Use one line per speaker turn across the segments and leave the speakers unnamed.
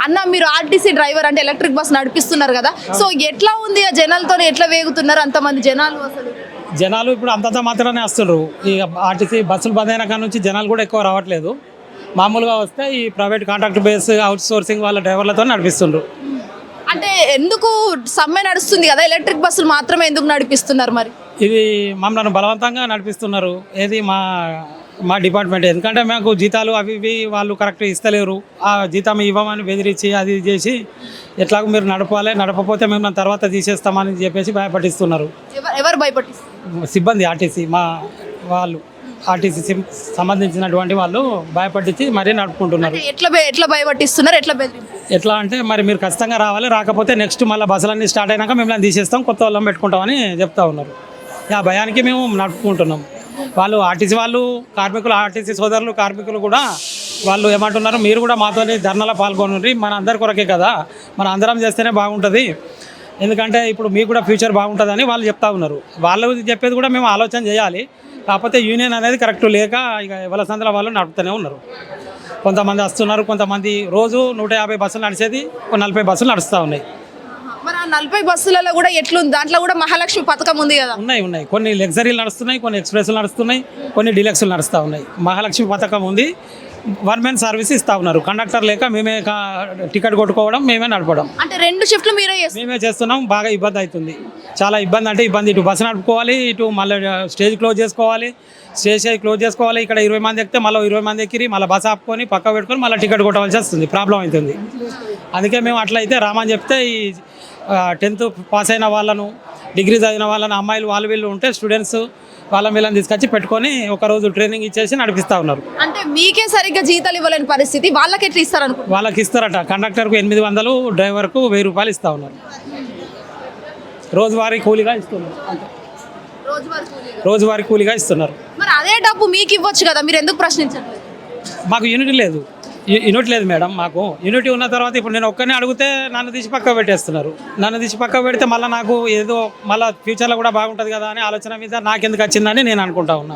అన్న మీరు RTC driver అంటే ఎలక్ట్రిక్ బస్ నడిపిస్తున్నారు కదా, సో ఎట్లా ఉంది ఆ జనాలతో ఎట్లా వేగుతున్నారు అంతమంది జనాలు అసలు?
జనాలు ఇప్పుడు అంతంత మాత్రమే వస్తున్నారు. ఈ ఆర్టీసీ బస్సులు బంద్ అయిన కాడ నుంచి జనాలు కూడా ఎక్కువ రావట్లేదు. మామూలుగా వస్తే ఈ private contract base out sourcing వాళ్ళ డ్రైవర్లతో నడిపిస్తుండ్రు.
అంటే ఎందుకు సమ్మె నడుస్తుంది కదా, ఎలక్ట్రిక్ బస్సులు మాత్రమే ఎందుకు నడిపిస్తున్నారు మరి?
ఇది మమ్మల్ని బలవంతంగా నడిపిస్తున్నారు. ఏది మా డిపార్ట్మెంట్, ఎందుకంటే మాకు జీతాలు అవి ఇవి వాళ్ళు కరెక్ట్ ఇస్తలేరు. ఆ జీతం ఇవ్వమని బెదిరించి అది చేసి ఎట్లాగో మీరు నడపాలి, నడపకపోతే మేము తర్వాత తీసేస్తామని చెప్పేసి భయపడిస్తున్నారు.
ఎవరు భయపడిస్తారు?
సిబ్బంది ఆర్టీసీ వాళ్ళు ఆర్టీసీ సంబంధించినటువంటి వాళ్ళు భయపడించి మరీ నడుపుకుంటున్నారు.
ఎట్లా భయపట్టిస్తున్నారు,
ఎట్లా అంటే మరి మీరు ఖచ్చితంగా రావాలి, రాకపోతే నెక్స్ట్ మళ్ళీ బస్సులన్నీ స్టార్ట్ అయినాక మిమ్మల్ని తీసేస్తాం, కొత్త వాళ్ళని పెట్టుకుంటామని చెప్తా ఉన్నారు. ఆ భయానికి మేము నడుపుకుంటున్నాం. వాళ్ళు ఆర్టీసీ వాళ్ళు కార్మికులు, ఆర్టీసీ సోదరులు కార్మికులు కూడా వాళ్ళు ఏమంటున్నారు, మీరు కూడా మాతో ధర్నాలో పాల్గొనండి, మన అందరి కొరకే కదా, మన అందరం చేస్తేనే బాగుంటుంది, ఎందుకంటే ఇప్పుడు మీకు కూడా ఫ్యూచర్ బాగుంటుందని వాళ్ళు చెప్తా ఉన్నారు. వాళ్ళు చెప్పేది కూడా మేము ఆలోచన చేయాలి, కాకపోతే యూనియన్ అనేది కరెక్ట్ లేక ఇక ఎవరి సందులో వాళ్ళు నడుపుతూనే ఉన్నారు. కొంతమంది వస్తున్నారు, కొంతమంది రోజు 150 బస్సులు నడిచేది 40 బస్సులు నడుస్తూ ఉన్నాయి.
మరి ఆ 40 బస్సులలో కూడా ఎట్లుంది? దాంట్లో కూడా మహాలక్ష్మి పథకం ఉంది కదా?
ఉన్నాయి. కొన్ని లగ్జరీలు నడుస్తున్నాయి, కొన్ని ఎక్స్ప్రెస్లు నడుస్తున్నాయి, కొన్ని డిలక్స్లు నడుస్తూ ఉన్నాయి. మహాలక్ష్మి పథకం ఉంది, 1 man సర్వీస్ ఇస్తూ ఉన్నారు. కండక్టర్ లేక మేమే టికెట్ కొట్టుకోవడం, మేమే నడపడం.
అంటే 2 షిఫ్ట్లు
మేమే చేస్తున్నాం. బాగా ఇబ్బంది అవుతుంది, చాలా ఇబ్బంది. అంటే ఇబ్బంది, ఇటు బస్సు నడుపుకోవాలి, ఇటు మళ్ళీ స్టేజ్ క్లోజ్ చేసుకోవాలి, ఇక్కడ 20 మంది ఎక్కితే మళ్ళీ 20 మంది ఎక్కిరి మళ్ళీ బస్సు ఆపుకొని పక్క పెట్టుకొని మళ్ళీ టికెట్ కొట్టవలసి వస్తుంది, ప్రాబ్లం అవుతుంది. అందుకే మేము అట్లయితే రామని చెప్తే ఈ 10th పాస్ అయిన వాళ్ళను, డిగ్రీ చదివిన వాళ్ళని, అమ్మాయిలు వాళ్ళు వీళ్ళు ఉంటే స్టూడెంట్స్ వాళ్ళ వీళ్ళని తీసుకొచ్చి పెట్టుకొని ఒకరోజు ట్రైనింగ్ ఇచ్చేసి నడిపిస్తూ ఉన్నారు.
అంటే మీకే సరిగ్గా జీతాలు ఇవ్వలేని పరిస్థితి, వాళ్ళకి ఎట్లా ఇస్తారు?
వాళ్ళకి ఇస్తారట. కండక్టర్కు 800, డ్రైవర్కు 1000 రూపాయలు ఇస్తూ ఉన్నారు. రోజువారీ కూలీగా ఇస్తున్నారు. రోజువారీ కూలీగా ఇస్తున్నారు.
మరి అదే డబ్బు మీకు ఇవ్వచ్చు కదా, మీరు ఎందుకు ప్రశ్నించట్లేదు?
మాకు యూనిటీ లేదు మేడం. మాకు యూనిటీ ఉన్న తర్వాత ఇప్పుడు నేను ఒక్కరిని అడిగితే నన్ను తీసి పక్క పెట్టేస్తున్నారు. నన్ను తీసి పక్క పెడితే మళ్ళీ నాకు ఏదో మళ్ళీ ఫ్యూచర్లో కూడా బాగుంటుంది కదా అనే ఆలోచన మీద నాకెందుకు వచ్చిందని నేను అనుకుంటా ఉన్నా.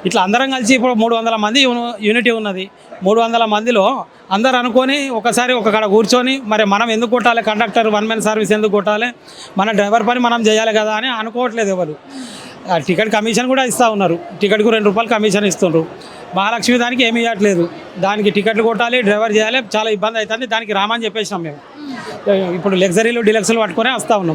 ఇట్లా అందరం కలిసి ఇప్పుడు 300 మంది యూనిటీ ఉన్నది. 300 మందిలో అందరు అనుకొని ఒకసారి ఒక కాడ కూర్చొని మరి మనం ఎందుకు కొట్టాలి, కండక్టర్ 1 man సర్వీస్ ఎందుకు కొట్టాలి, మన డ్రైవర్ పని మనం చేయాలి కదా అని అనుకోవట్లేదు ఎవరు. టికెట్ కమిషన్ కూడా ఇస్తూ ఉన్నారు, టికెట్కు 2 రూపాయలు కమిషన్ ఇస్తున్నారు. మహాలక్ష్మి దానికి ఏమి ఇవ్వట్లేదు, దానికి టికెట్లు కొట్టాలి, డ్రైవర్ చేయాలి, చాలా ఇబ్బంది అవుతుంది. దానికి రామని చెప్పేసినాం మేము. ఇప్పుడు లగ్జరీలు డిలక్స్లు పట్టుకొని వస్తూ ఉన్నాం.